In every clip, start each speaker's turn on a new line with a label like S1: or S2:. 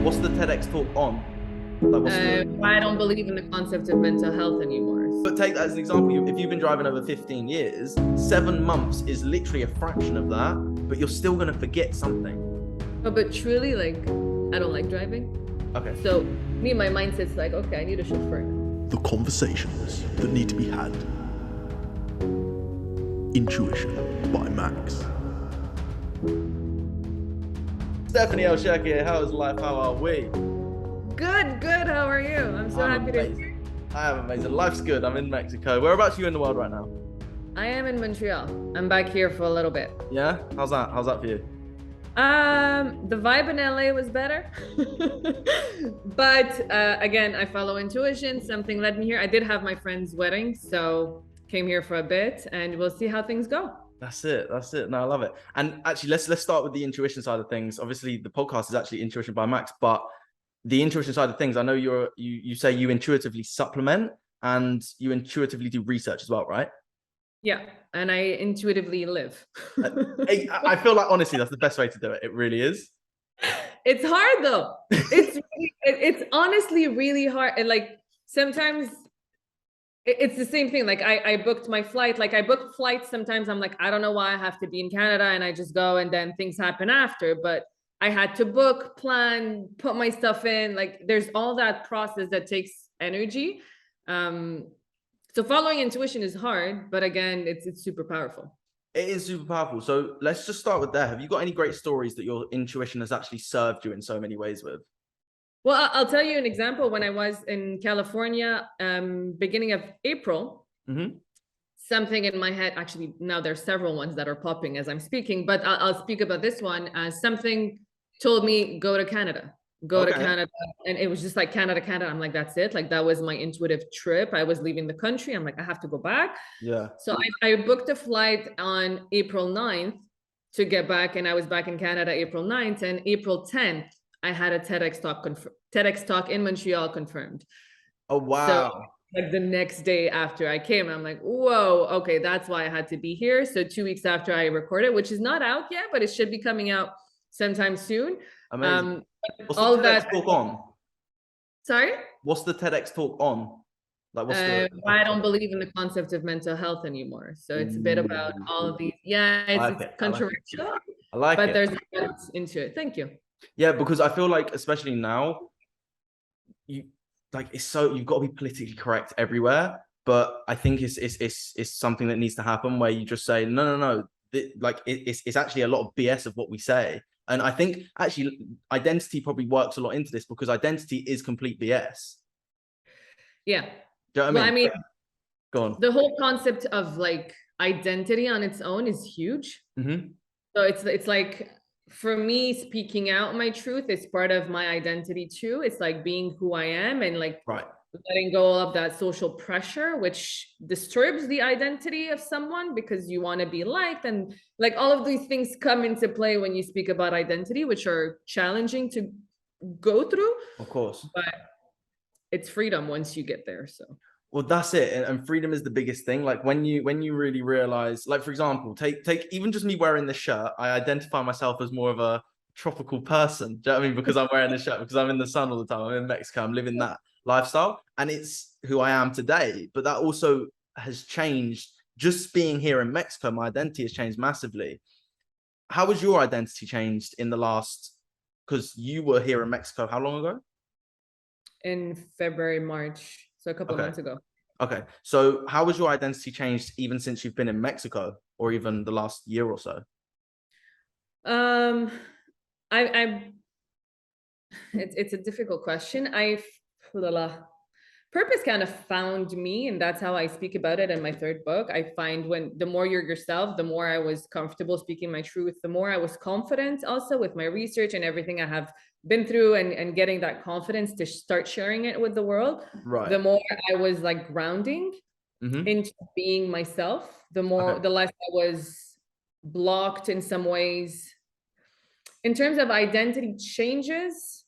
S1: What's the TEDx talk on? Like,
S2: I don't believe in the concept of mental health anymore.
S1: But take that as an example. If you've been driving over 15 years, 7 months is literally a fraction of that, but you're still going to forget something.
S2: Oh, but truly, like, I don't like driving.
S1: Okay.
S2: So me, my mindset's like, okay, I need a chauffeur.
S3: The conversations that need to be had. Intuition by Max.
S1: StephanieElChakieh, how is life? How are we?
S2: Good. How are you? I'm so happy to.
S1: I am amazing. Life's good. I'm in Mexico. Whereabouts are you in the world right now?
S2: I am in Montreal. I'm back here for a little bit.
S1: Yeah? How's that? How's that for you?
S2: The vibe in LA was better. But again, I follow intuition. Something led me here. I did have my friend's wedding, so came here for a bit and we'll see how things go.
S1: That's it. No, I love it. And actually, let's start with the intuition side of things. Obviously, the podcast is actually Intuition by Max, but the intuition side of things, I know you say you intuitively supplement and you intuitively do research as well, right?
S2: Yeah, and I intuitively live.
S1: I feel like, honestly, that's the best way to do it. It really is.
S2: It's hard though. It's honestly really hard. And like sometimes it's the same thing. Like I booked my flight. Like I book flights. Sometimes I'm like, I don't know why I have to be in Canada, and I just go and then things happen after. But I had to book, plan, put my stuff in. Like there's all that process that takes energy. So following intuition is hard, but again, it's super powerful.
S1: It is super powerful. So let's just start with there. Have you got any great stories that your intuition has actually served you in so many ways with?
S2: Well, I'll tell you an example. When I was in California, beginning of April, something in my head, actually, now there's several ones that are popping as I'm speaking, but I'll speak about this one. Something told me, go to Canada. To Canada. And it was just like Canada. I'm like, that's it. Like that was my intuitive trip. I was leaving the country. I'm like, I have to go back.
S1: Yeah.
S2: So I booked a flight on April 9th to get back. And I was back in Canada April 9th, and April 10th, I had a TEDx talk in Montreal confirmed.
S1: Oh, wow.
S2: So like the next day after I came, I'm like, whoa, okay, that's why I had to be here. So 2 weeks after I recorded, which is not out yet, but it should be coming out sometime soon.
S1: Amazing. What's
S2: all
S1: the TEDx
S2: that
S1: talk on?
S2: Sorry?
S1: What's the TEDx talk on? Like,
S2: I don't believe in the concept of mental health anymore. So it's a bit about all of these. Yeah, it's controversial.
S1: I like it.
S2: But there's a lot into it. Thank you.
S1: Yeah, because I feel like, especially now, you've got to be politically correct everywhere. But I think it's something that needs to happen where you just say, no. It's actually a lot of BS of what we say. And I think actually identity probably works a lot into this, because identity is complete BS.
S2: Yeah.
S1: Do you know what I mean? Go on.
S2: The whole concept of like identity on its own is huge. So it's like, for me, speaking out my truth is part of my identity too. It's like being who I am, and like letting go of that social pressure, which disturbs the identity of someone because you want to be liked. And like all of these things come into play when you speak about identity, which are challenging to go through.
S1: Of course.
S2: But it's freedom once you get there. So.
S1: Well, that's it. And freedom is the biggest thing. Like when you really realize, like, for example, take even just me wearing this shirt, I identify myself as more of a tropical person. Do you know what I mean? Because I'm wearing this shirt, because I'm in the sun all the time. I'm in Mexico. I'm living that lifestyle, and it's who I am today. But that also has changed. Just being here in Mexico, my identity has changed massively. How was your identity changed in the last, because you were here in Mexico how long ago?
S2: In February, March. So a couple of months ago. Okay.
S1: So how has your identity changed even since you've been in Mexico, or even the last year or so?
S2: It's a difficult question. Purpose kind of found me, and that's how I speak about it in my third book. I find the more you're yourself, the more I was comfortable speaking my truth, the more I was confident also with my research and everything I have been through, and getting that confidence to start sharing it with the world. Right. The more I was like grounding into being myself, the less I was blocked in some ways. In terms of identity changes,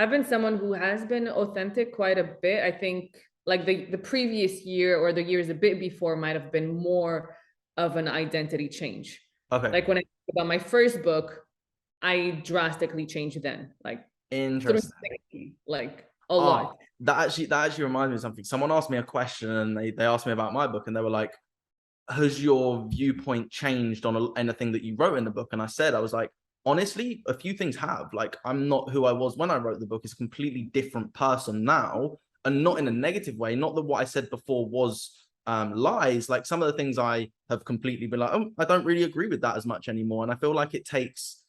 S2: I've been someone who has been authentic quite a bit. I think like the previous year or the years a bit before might have been more of an identity change. Okay. Like when I think about my first book, I drastically changed then. Like
S1: Interesting.
S2: 360, like a
S1: Oh,
S2: lot.
S1: that actually reminds me of something. Someone asked me a question and they asked me about my book and they were like, has your viewpoint changed on anything that you wrote in the book? And I said, I was like, honestly, a few things have. Like, I'm not who I was when I wrote the book. It's a completely different person now, and not in a negative way. Not that what I said before was lies. Like, some of the things I have completely been like, oh, I don't really agree with that as much anymore. And I feel like it takes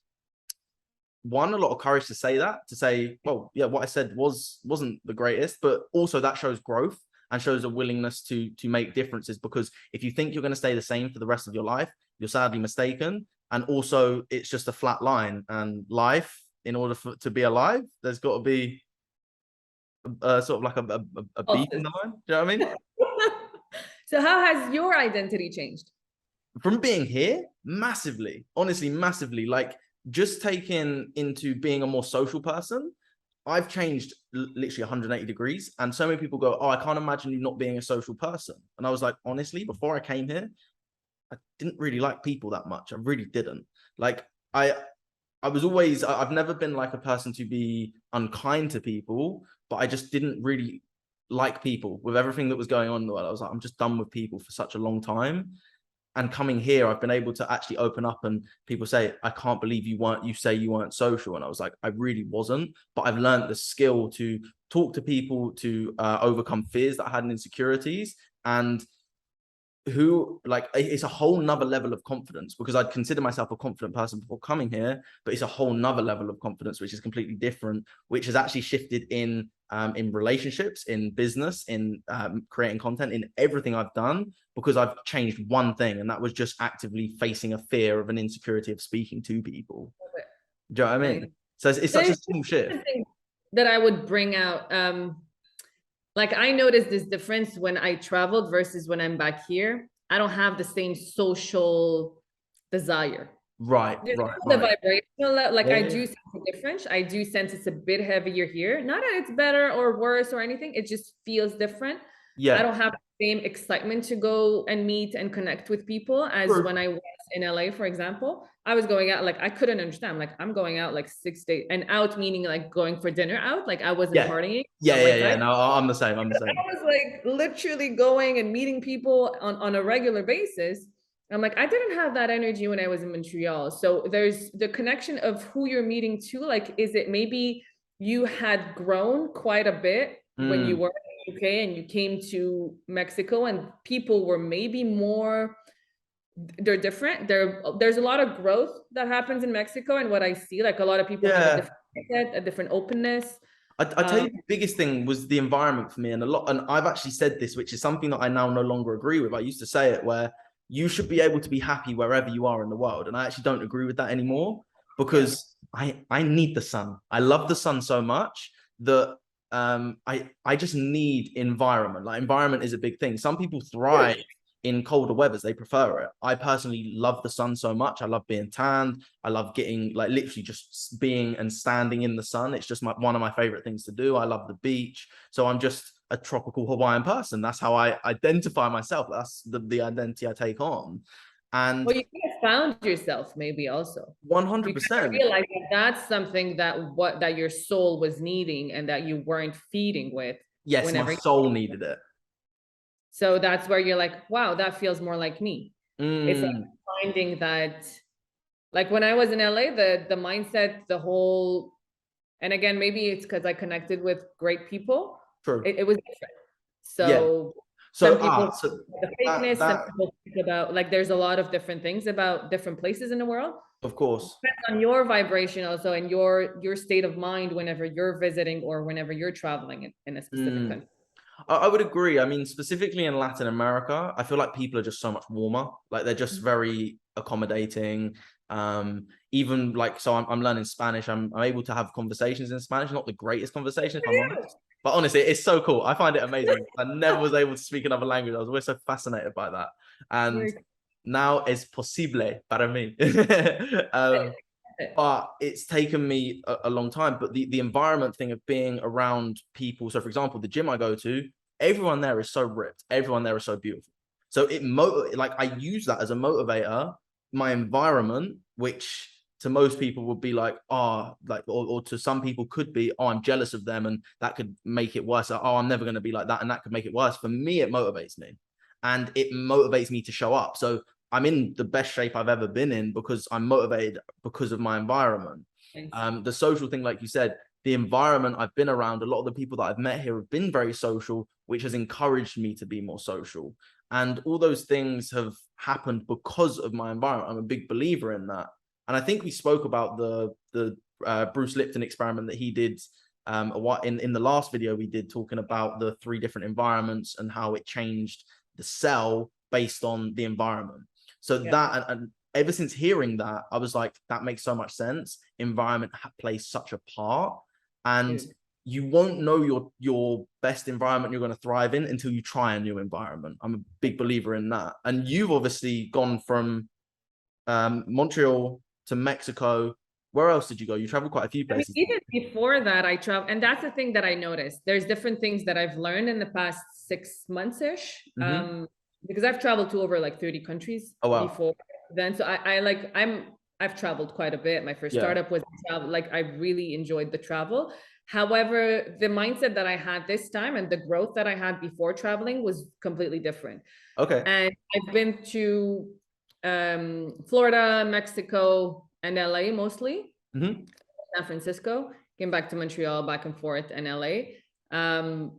S1: a lot of courage to say that, to say, well, yeah, what I said wasn't the greatest, but also that shows growth and shows a willingness to make differences. Because if you think you're going to stay the same for the rest of your life, you're sadly mistaken. And also, it's just a flat line. And life, in order to be alive, there's got to be sort of like a beat in the line. Do you know what I mean?
S2: So how has your identity changed?
S1: From being here, massively, honestly, massively. Like, just taking into being a more social person, I've changed literally 180 degrees. And so many people go, oh, I can't imagine you not being a social person. And I was like, honestly, before I came here, I didn't really like people that much. I really didn't. Like, I was always, I've never been like a person to be unkind to people, but I just didn't really like people with everything that was going on in the world. I was like, I'm just done with people for such a long time. And coming here, I've been able to actually open up, and people say, I can't believe you say you weren't social. And I was like, I really wasn't, but I've learned the skill to talk to people, to overcome fears that I had and insecurities. And it's a whole nother level of confidence, because I'd consider myself a confident person before coming here, but it's a whole nother level of confidence, which is completely different, which has actually shifted in relationships, in business, in creating content, in everything I've done, because I've changed one thing, and that was just actively facing a fear of an insecurity of speaking to people. Do you know what I mean? So it's such a small shift.
S2: That I would bring out, like, I noticed this difference when I traveled versus when I'm back here. I don't have the same social desire.
S1: Right.
S2: The vibrational, like, I do sense a difference. I do sense it's a bit heavier here. Not that it's better or worse or anything. It just feels different. Yeah. I don't have the same excitement to go and meet and connect with people as when I was in LA, for example. I was going out, like, I couldn't understand. Like, I'm going out like 6 days, and out meaning like going for dinner out. Like, I wasn't partying.
S1: Yeah. No, I'm the same.
S2: I was like literally going and meeting people on a regular basis. I'm like, I didn't have that energy when I was in Montreal. So there's the connection of who you're meeting to. Like, is it maybe you had grown quite a bit when you were in the UK and you came to Mexico, and people were maybe more, they're different. There's a lot of growth that happens in Mexico, and what I see, like, a lot of people have a different mindset, a different openness.
S1: I tell you, the biggest thing was the environment for me, and I've actually said this, which is something that I now no longer agree with. I used to say it, where you should be able to be happy wherever you are in the world, and I actually don't agree with that anymore, because I need the sun. I love the sun so much that I just need environment. Like, environment is a big thing. Some people thrive in colder weathers, they prefer it. I personally love the sun so much. I love being tanned. I love getting, like, literally just being and standing in the sun. It's just one of my favorite things to do. I love the beach. So I'm just a tropical Hawaiian person. That's how I identify myself. That's the identity I take on. And
S2: well, you kind of found yourself maybe also
S1: 100%.
S2: Realize that that's something that your soul was needing and that you weren't feeding with.
S1: Yes, my soul needed it.
S2: So that's where you're like, wow, that feels more like me. It's like finding that, like, when I was in LA, the mindset, the whole, and again, maybe it's because I connected with great people. True. It was different. So some people the fakeness, some people think about, like, there's a lot of different things about different places in the world.
S1: Of course.
S2: It depends on your vibration also, and your state of mind whenever you're visiting or whenever you're traveling in a specific country.
S1: I would agree. I mean, specifically in Latin America, I feel like people are just so much warmer. Like, they're just very accommodating. Even like, so I'm learning Spanish. I'm able to have conversations in Spanish. Not the greatest conversation, if I'm honest. But honestly, it's so cool. I find it amazing. I never was able to speak another language. I was always so fascinated by that. And now es posible para mí. But it's taken me a long time. But the environment thing of being around people. So, for example, the gym I go to, everyone there is so ripped. Everyone there is so beautiful. So like, I use that as a motivator. My environment, which to most people would be like, oh, like, or to some people could be, oh, I'm jealous of them, and that could make it worse. Oh, I'm never going to be like that, and that could make it worse. For me, it motivates me, and it motivates me to show up. So I'm in the best shape I've ever been in because I'm motivated because of my environment. The social thing, like you said, the environment I've been around, a lot of the people that I've met here have been very social, which has encouraged me to be more social. And all those things have happened because of my environment. I'm a big believer in that. And I think we spoke about the Bruce Lipton experiment that he did in the last video we did, talking about the 3 different environments and how it changed the cell based on the environment. So that, and ever since hearing that, I was like, that makes so much sense. Environment plays such a part, and you won't know your best environment you're going to thrive in until you try a new environment. I'm a big believer in that. And you've obviously gone from Montreal to Mexico. Where else did you go? You traveled quite a few places.
S2: I mean, even before that, I traveled, and that's the thing that I noticed. There's different things that I've learned in the past 6 months-ish, because I've traveled to over like 30 countries before then. So I've traveled quite a bit. My first startup was travel. Like, I really enjoyed the travel. However, the mindset that I had this time and the growth that I had before traveling was completely different.
S1: Okay.
S2: And I've been to Florida, Mexico, and LA mostly. San Francisco. Came back to Montreal, back and forth, and LA. And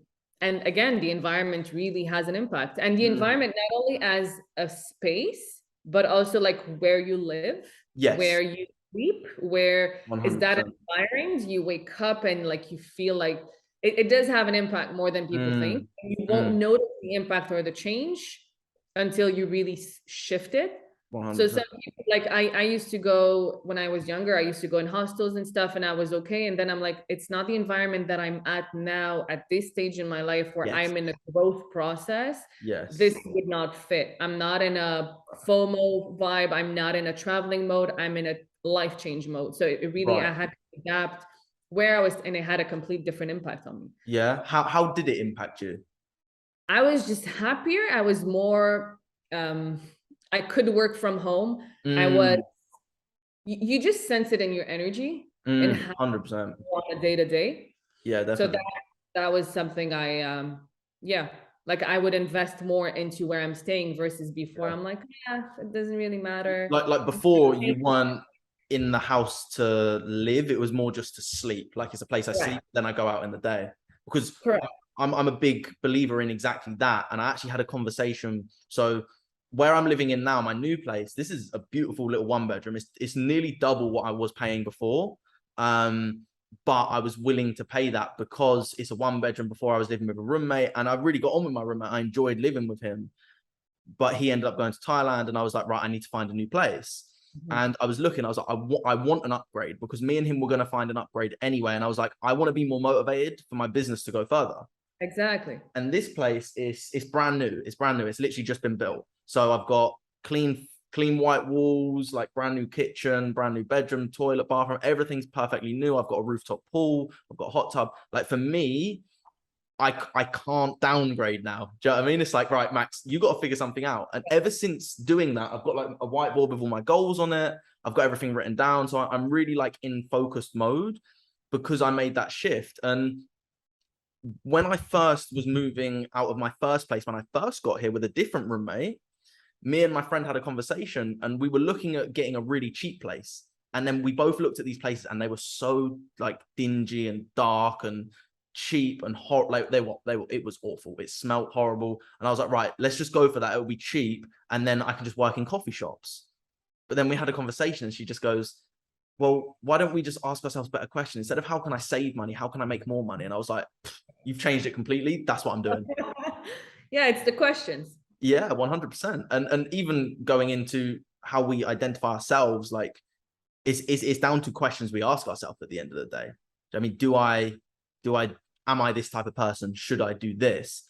S2: again, the environment really has an impact. And the environment not only as a space, but also like where you live, where you sleep, where 100%. Is that inspiring? Do you wake up and like you feel like it does have an impact more than people think. You won't notice the impact or the change until you really shift it. 100%. So some people, like I used to go when I was younger, I used to go in hostels and stuff, and I was okay. And then I'm like, it's not the environment that I'm at now at this stage in my life where I'm in a growth process. This would not fit. I'm not in a FOMO vibe. I'm not in a traveling mode. I'm in a life change mode. So it really, I had to adapt where I was, and it had a complete different impact on me. Yeah.
S1: How did it impact you?
S2: I was just happier. I was more, I could work from home. I was, you just sense it in your energy and
S1: 100%
S2: on a day to day.
S1: Yeah, definitely.
S2: So that was something I, like I would invest more into where I'm staying versus before. I'm like, it doesn't really matter.
S1: Like before, you weren't in the house to live. It was more just to sleep. Like, it's a place I sleep, then I go out in the day. Because I'm a big believer in exactly that. And I actually had a conversation. So where I'm living in now, my new place, this is a beautiful little 1-bedroom. It's nearly double what I was paying before. But I was willing to pay that because it's a 1-bedroom. Before, I was living with a roommate, and I really got on with my roommate. I enjoyed living with him, but he ended up going to Thailand, and I was like, right, I need to find a new place. And I was looking, I was like, I want an upgrade, because me and him were going to find an upgrade anyway. And I was like, I want to be more motivated for my business to go further.
S2: Exactly.
S1: And this place it's brand new. It's brand new. It's literally just been built. So I've got clean white walls, like brand new kitchen, brand new bedroom, toilet, bathroom, everything's perfectly new. I've got a rooftop pool, I've got a hot tub. Like, for me, I can't downgrade now. Do you know what I mean? It's like, right, Max, you got to figure something out. And ever since doing that, I've got like a whiteboard with all my goals on it. I've got everything written down. So I'm really like in focused mode because I made that shift. And when I first was moving out of my first place, when I first got here with a different roommate, me and my friend had a conversation, and we were looking at getting a really cheap place. And then we both looked at these places, and they were so like dingy and dark and cheap and hot. Like they were, it was awful. It smelled horrible. And I was like, right, let's just go for that. It'll be cheap, and then I can just work in coffee shops. But then we had a conversation, and she just goes, well, why don't we just ask ourselves better questions? Instead of how can I save money, how can I make more money? And I was like, you've changed it completely. That's what I'm doing.
S2: Yeah, it's the questions.
S1: Yeah, 100%. And even going into how we identify ourselves, like it's down to questions we ask ourselves at the end of the day. I mean, am I this type of person? Should I do this?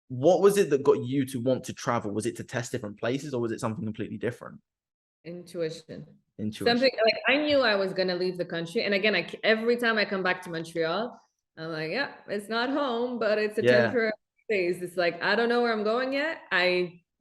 S1: What was it that got you to want to travel? Was it to test different places, or was it something completely different?
S2: Intuition.
S1: Something
S2: like I knew I was going to leave the country. And again, every time I come back to Montreal, I'm like, yeah, it's not home, but it's a temporary phase. It's like, I don't know where I'm going yet.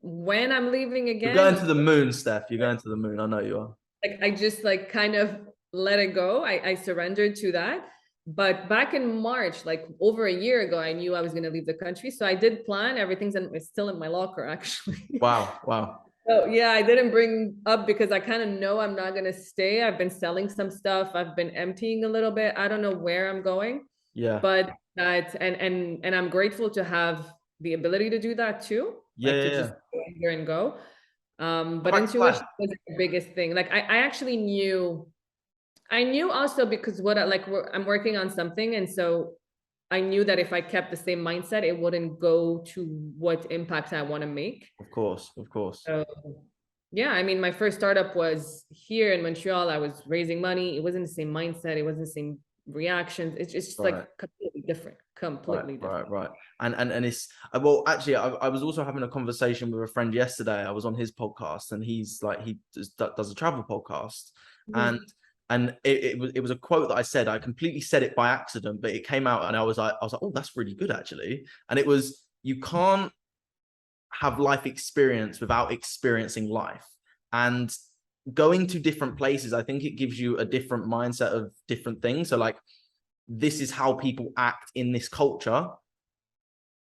S2: When I'm leaving again.
S1: You're going to the moon, Steph. You're going to the moon. I know you are.
S2: like I just like kind of let it go. I surrendered to that. But back in March, like over a year ago, I knew I was going to leave the country. So I did plan. It's still in my locker, actually.
S1: Wow. Wow.
S2: So yeah, I didn't bring up because I kind of know I'm not going to stay. I've been selling some stuff. I've been emptying a little bit. I don't know where I'm going,
S1: Yeah.
S2: but that, and I'm grateful to have the ability to do that too.
S1: Yeah.
S2: Like to
S1: Yeah.
S2: just go here and go. But
S1: Quite
S2: intuition
S1: glad.
S2: was the biggest thing. Like I actually knew, I knew also because I'm working on something. And so I knew that if I kept the same mindset, it wouldn't go to what impact I want to make.
S1: Of course. Of course.
S2: So yeah, I mean, my first startup was here in Montreal. I was raising money. It wasn't the same mindset. It wasn't the same reactions. It's just
S1: Right.
S2: like completely different, completely different.
S1: Right. And it's well, actually, I was also having a conversation with a friend yesterday. I was on his podcast, and he's like, he does a travel podcast,
S2: Mhm.
S1: and it was a quote that I said. I completely said it by accident, but it came out, and I was like, oh, that's really good actually. And it was, you can't have life experience without experiencing life, and going to different places, I think it gives you a different mindset of different things. So like, this is how people act in this culture.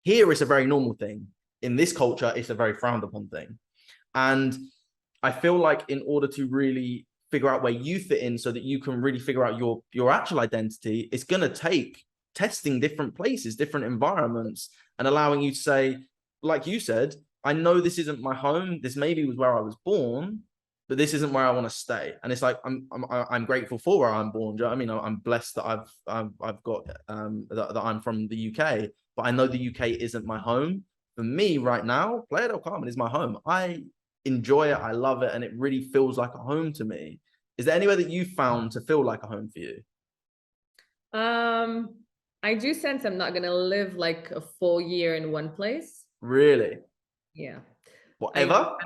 S1: Here it's a very normal thing. In this culture, it's a very frowned upon thing. And I feel like in order to really figure out where you fit in so that you can really figure out your actual identity, it's going to take testing different places, different environments, and allowing you to say, like you said, I know this isn't my home. This maybe was where I was born, but this isn't where I want to stay. And it's like, I'm grateful for where I'm born. Do you know what I mean? I'm blessed that I've got that I'm from the UK, but I know the UK isn't my home. For me right now, Playa del Carmen is my home. I enjoy it. I love it. And it really feels like a home to me. Is there anywhere that you found to feel like a home for you?
S2: I do sense I'm not gonna live like a full year in one place.
S1: Really?
S2: Yeah.
S1: Whatever?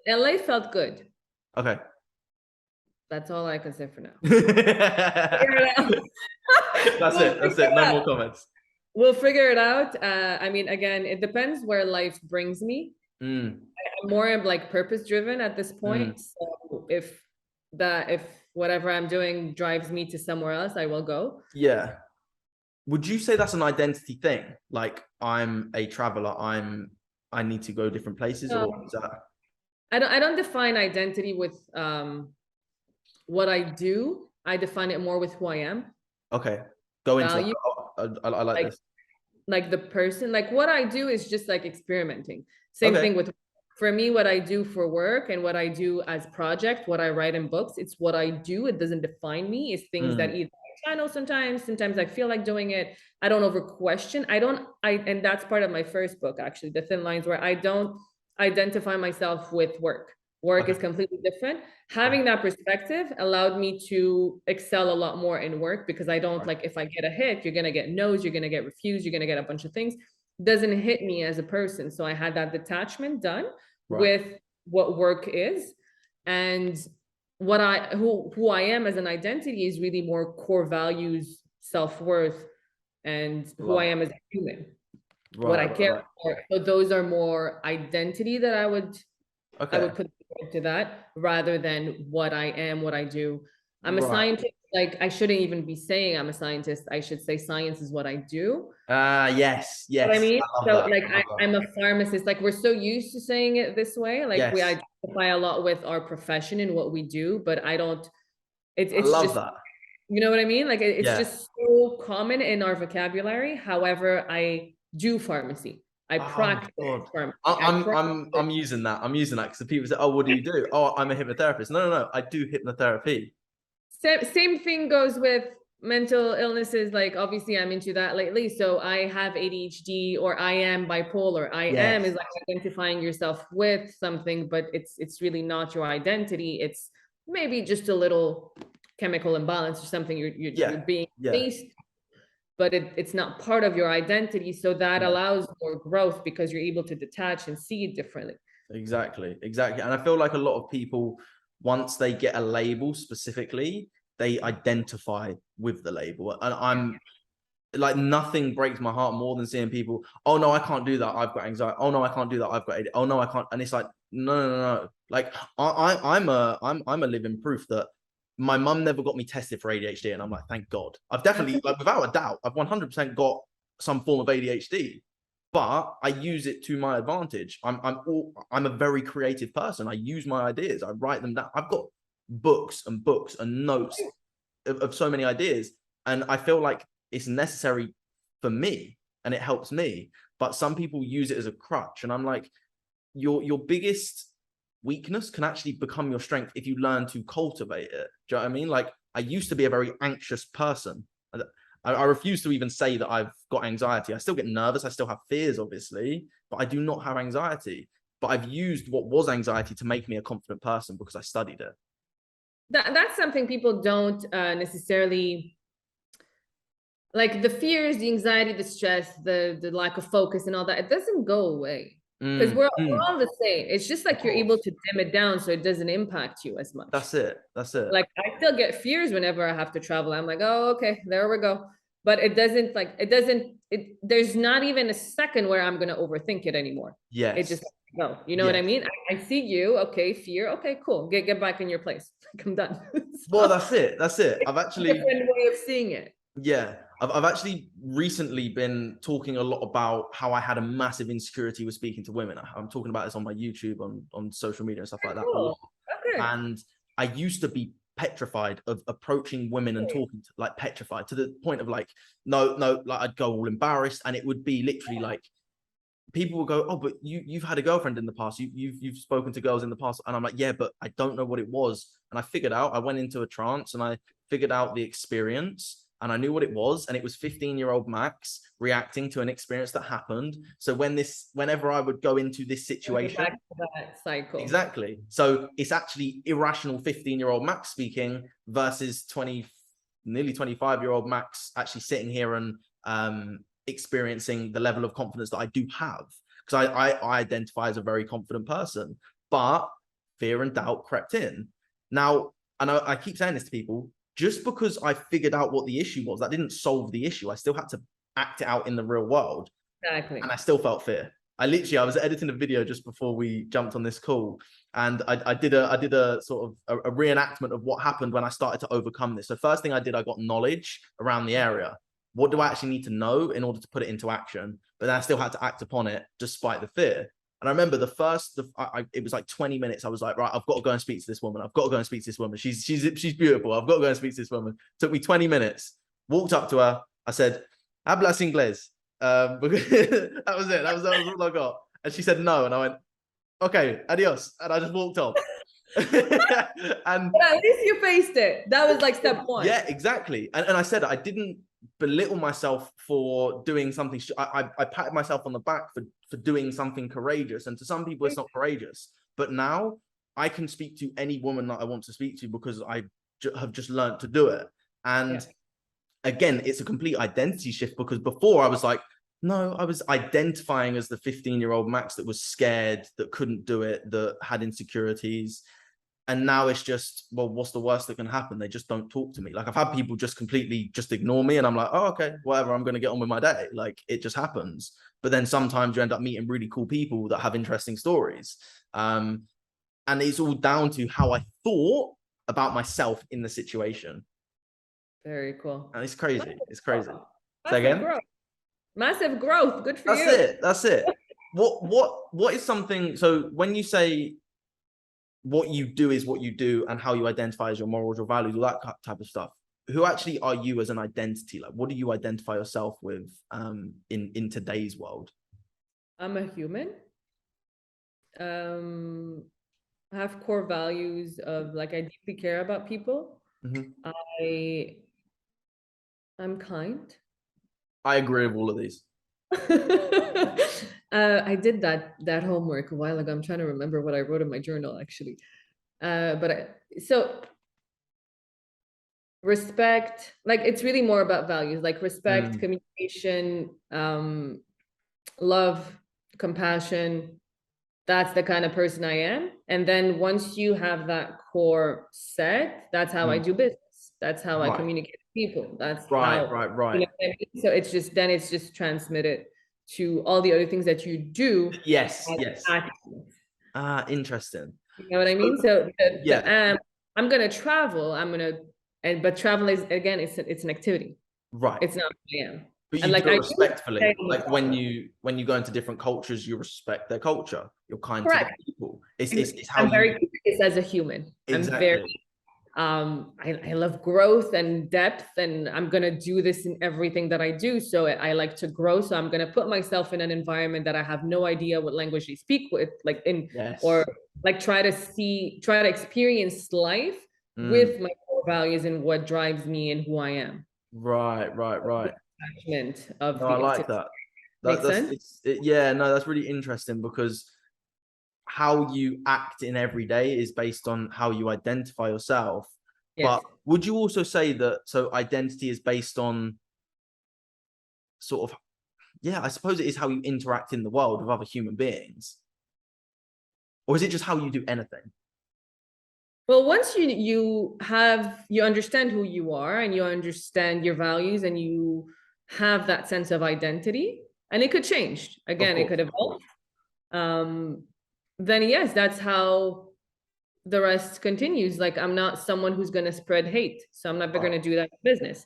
S2: LA felt good.
S1: Okay.
S2: That's all I can say for now.
S1: That's it. That's it. No more comments.
S2: We'll figure it out. I mean, again, it depends where life brings me. I'm more like purpose driven at this point. So if whatever I'm doing drives me to somewhere else, I will go.
S1: Yeah. Would you say that's an identity thing? Like, I'm a traveler, I need to go different places, or is that?
S2: I don't define identity with what I do. I define it more with who I am.
S1: Okay. Go into
S2: Value.
S1: I like this.
S2: Like the person, like what I do is just like experimenting. Same thing with, for me, what I do for work and what I do as project, what I write in books, it's what I do. It doesn't define me. It's things that either I channel sometimes I feel like doing it. I don't over question. And that's part of my first book, actually, The Thin Lines, where I don't identify myself with work. Work is completely different. Having that perspective allowed me to excel a lot more in work, because I don't like, if I get a hit, you're going to get no's, you're going to get refused, you're going to get a bunch of things. Doesn't hit me as a person. So I had that detachment done with what work is. And what who I am as an identity is really more core values, self-worth, and who I am as a human. What I care for. So those are more identity that I would put into that, rather than what I am, what I do. I'm a scientist. Like, I shouldn't even be saying I'm a scientist. I should say science is what I do.
S1: Yes.
S2: You know what I mean? So like, I'm a pharmacist. Like, we're so used to saying it this way. Like, we identify a lot with our profession and what we do, but I don't, it's just
S1: that.
S2: You know what I mean? Like, it's just so common in our vocabulary. However, I do pharmacy. I practice pharmacy.
S1: I'm using that. I'm using that because the people say, "Oh, what do you do?" "Oh, I'm a hypnotherapist." No. I do hypnotherapy.
S2: Same thing goes with mental illnesses. Like, obviously, I'm into that lately. So I have ADHD, or I am bipolar. I am is like identifying yourself with something, but it's really not your identity. It's maybe just a little chemical imbalance or something you're being faced, but it's not part of your identity. So that allows more growth, because you're able to detach and see it differently.
S1: Exactly. And I feel like a lot of people, once they get a label specifically, they identify with the label. And like nothing breaks my heart more than seeing people, oh no, I can't do that, I've got anxiety. Oh no, I can't do that, I've got ADHD. Oh no, I can't. And it's like, no. Like I'm a living proof that my mum never got me tested for ADHD, and I'm like, thank God. I've definitely, like, without a doubt, I've 100% got some form of ADHD, but I use it to my advantage. I'm a very creative person. I use my ideas. I write them down. I've got books and notes of so many ideas, and I feel like it's necessary for me and it helps me. But some people use it as a crutch, and I'm like, your biggest weakness can actually become your strength if you learn to cultivate it. Do you know what I mean? Like, I used to be a very anxious person. I refuse to even say that I've got anxiety. I still get nervous. I still have fears, obviously, but I do not have anxiety. But I've used what was anxiety to make me a confident person because I studied it.
S2: That's something people don't necessarily, like, the fears, the anxiety, the stress, the lack of focus and all that. It doesn't go away because we're all the same. It's just like you're able to dim it down so it doesn't impact you as much.
S1: That's it.
S2: Like, I still get fears whenever I have to travel. I'm like, oh, okay, there we go. But there's not even a second where I'm going to overthink it anymore.
S1: Yes.
S2: It just, no, you know what I mean? I see you. Okay, fear. Okay, cool. Get back in your place. I'm done.
S1: Well, that's it. I've actually,
S2: different way of seeing it.
S1: Yeah, I've actually recently been talking a lot about how I had a massive insecurity with speaking to women. I'm talking about this on my YouTube, on social media and stuff like that.
S2: Cool. Okay.
S1: And I used to be petrified of approaching women and talking to, like, petrified to the point of like, no, like I'd go all embarrassed, and it would be literally like, people would go, oh, but you've had a girlfriend in the past, you've spoken to girls in the past, and I'm like, yeah, but I don't know what it was. And I figured out, I went into a trance and I figured out the experience, and I knew what it was, and it was 15-year-old Max reacting to an experience that happened. So whenever I would go into this situation,
S2: back to that cycle.
S1: Exactly. So it's actually irrational 15-year-old Max speaking versus nearly 25-year-old Max actually sitting here and experiencing the level of confidence that I do have, because I identify as a very confident person, but fear and doubt crept in. Now, and I keep saying this to people, just because I figured out what the issue was, that didn't solve the issue. I still had to act it out in the real world.
S2: Exactly.
S1: And I still felt fear. I was editing a video just before we jumped on this call, and I did a sort of a reenactment of what happened when I started to overcome this. So first thing I did, I got knowledge around the area. What do I actually need to know in order to put it into action? But then I still had to act upon it despite the fear. And I remember it was like 20 minutes. I was like, right, I've got to go and speak to this woman. I've got to go and speak to this woman. She's beautiful. I've got to go and speak to this woman. Took me 20 minutes. Walked up to her. I said, "Hablas inglés?" Because that was it. That was all I got. And she said no. And I went, okay, adios. And I just walked off. And
S2: but at least you faced it. That was like step one.
S1: Yeah, exactly. And I said I didn't belittle myself for doing something. I patted myself on the back for doing something courageous. And to some people, it's not courageous. But now I can speak to any woman that I want to speak to because I have just learned to do it. And again, it's a complete identity shift, because before I was like, no, I was identifying as the 15-year-old Max that was scared, that couldn't do it, that had insecurities. And now it's just, well, what's the worst that can happen? They just don't talk to me. Like, I've had people just completely just ignore me, and I'm like, oh, okay, whatever, I'm going to get on with my day. Like, it just happens. But then sometimes you end up meeting really cool people that have interesting stories. And it's all down to how I thought about myself in the situation.
S2: Very cool.
S1: And it's crazy. It's crazy.
S2: Say again? Growth. Massive growth. Good for you.
S1: That's it. What is something, so when you say what you do is what you do and how you identify as your morals, your values, all that type of stuff, who actually are you as an identity? Like, what do you identify yourself with in today's world?
S2: I'm a human. I have core values of, like, I deeply care about people. Mm-hmm. I'm kind. I
S1: agree with all of these.
S2: I did that homework a while ago. I'm trying to remember what I wrote in my journal, actually. So respect, like, it's really more about values, like respect, communication, love, compassion. That's the kind of person I am. And then once you have that core set, that's how I do business. That's how I communicate people. That's
S1: Right,
S2: how,
S1: right.
S2: you know what I mean? So it's just transmitted to all the other things that you do
S1: Yes,
S2: as
S1: yes.
S2: actions.
S1: Interesting.
S2: You know what I
S1: So,
S2: mean? So
S1: yeah,
S2: I'm gonna travel. But travel is, again, it's an activity.
S1: right.
S2: It's not who I am.
S1: But
S2: And
S1: you
S2: like
S1: do
S2: I
S1: it
S2: do say
S1: respectfully.
S2: on the
S1: Like when
S2: podcast,
S1: you go into different cultures, you respect their culture. You're kind to the
S2: correct.
S1: people. It's how
S2: I'm very
S1: you
S2: curious as a human. I'm very
S1: exactly.
S2: I love growth and depth, and I'm gonna do this in everything that I do. So I like to grow. So I'm gonna put myself in an environment that I have no idea what language they speak with, like or
S1: Yes.
S2: like try to experience life
S1: Mm,
S2: with my core values and what drives me and who I am.
S1: right.
S2: Attachment of
S1: No, I
S2: the
S1: like
S2: activity.
S1: that.
S2: Makes sense?
S1: Yeah, no, that's really interesting because how you act in every day is based on how you identify yourself.
S2: Yes.
S1: But would you also say that so identity is based on sort of, yeah, I suppose it is how you interact in the world with other human beings? Or is it just how you do anything?
S2: Well, once you understand who you are and you understand your values and you have that sense of identity, and it could change.
S1: Of
S2: Again, it
S1: course,
S2: could
S1: of course.
S2: evolve. Um, then yes, that's how the rest continues. Like I'm not someone who's going to spread hate, so I'm never going
S1: Right,
S2: to do that in business.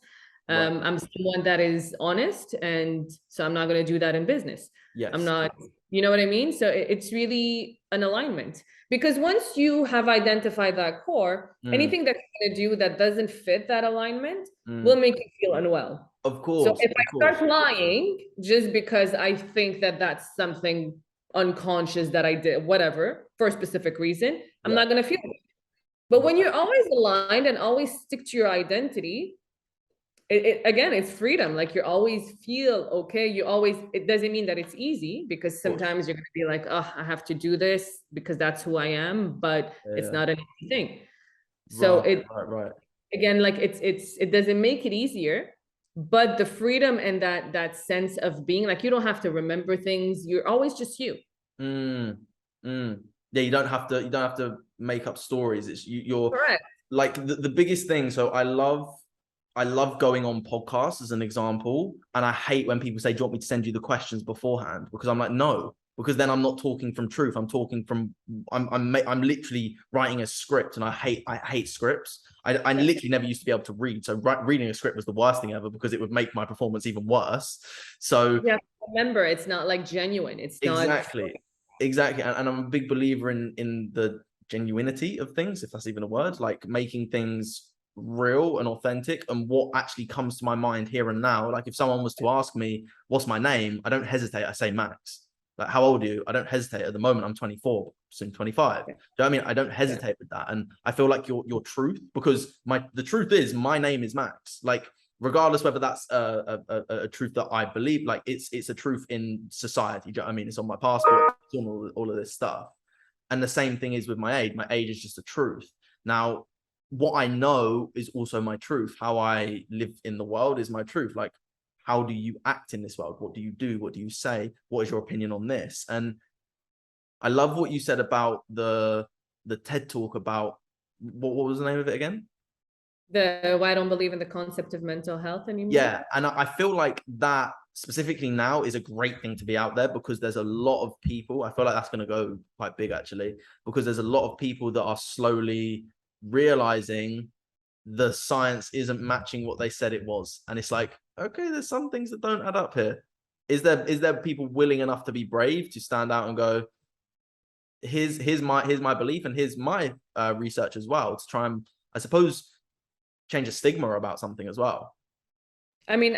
S1: right.
S2: I'm someone that is honest, and so I'm not going to do that in business. I'm
S1: Yes.
S2: not, you know what I mean? So it's really an alignment, because once you have identified that core,
S1: Mm,
S2: anything that you're going to do that doesn't fit that alignment will
S1: mm.
S2: make you feel unwell.
S1: Of
S2: So
S1: course,
S2: if
S1: of
S2: I
S1: course.
S2: start lying just because I think that that's something unconscious that I did, whatever, for a specific reason, I'm
S1: Yeah.
S2: not going to feel it. But when
S1: Right.
S2: you're always aligned and always stick to your identity, again, it's freedom. Like you always feel okay. It doesn't mean that it's easy, because
S1: Of course.
S2: sometimes you're going to be like, oh, I have to do this because that's who I am, but it's
S1: Yeah.
S2: not an easy thing. So
S1: Right, right.
S2: again, like it doesn't make it easier, but the freedom and that sense of being, like, you don't have to remember things. You're always just you.
S1: Mm, mm. Yeah, you don't have to make up stories. It's you're
S2: Correct.
S1: like the biggest thing. So I love going on podcasts as an example, and I hate when people say, "Do you want me to send you the questions beforehand?" Because I'm like, no, because then I'm not talking from truth. I'm literally writing a script, and I hate scripts. I literally never used to be able to read, so reading a script was the worst thing ever because it would make my performance even worse. So
S2: Yeah, remember, it's not like genuine. It's not.
S1: exactly, and I'm a big believer in the genuinity of things, if that's even a word, like making things real and authentic and what actually comes to my mind here and now. Like if someone was to ask me what's my name, I don't hesitate, I say Max. Like, how old are you? I don't hesitate. At the moment I'm 24, soon 25. Do you know what I mean? I don't hesitate with that, and I feel like your truth, because the truth is my name is Max. Like regardless whether that's a truth that I believe, like it's a truth in society. Do you know what I mean? It's on my passport, it's on all of this stuff. And the same thing is with my age. My age is just a truth. Now, what I know is also my truth. How I live in the world is my truth. Like, how do you act in this world? What do you do? What do you say? What is your opinion on this? And I love what you said about the TED talk about what was the name of it again?
S2: Why I don't believe in the concept of mental health anymore.
S1: Yeah, and I feel like that specifically now is a great thing to be out there, because there's a lot of people. I feel like that's going to go quite big actually, because there's a lot of people that are slowly realizing the science isn't matching what they said it was, and it's like, okay, there's some things that don't add up here. Is there people willing enough to be brave to stand out and go, here's my belief and here's my research as well, to try and, I suppose, change a stigma about something as well.
S2: I mean,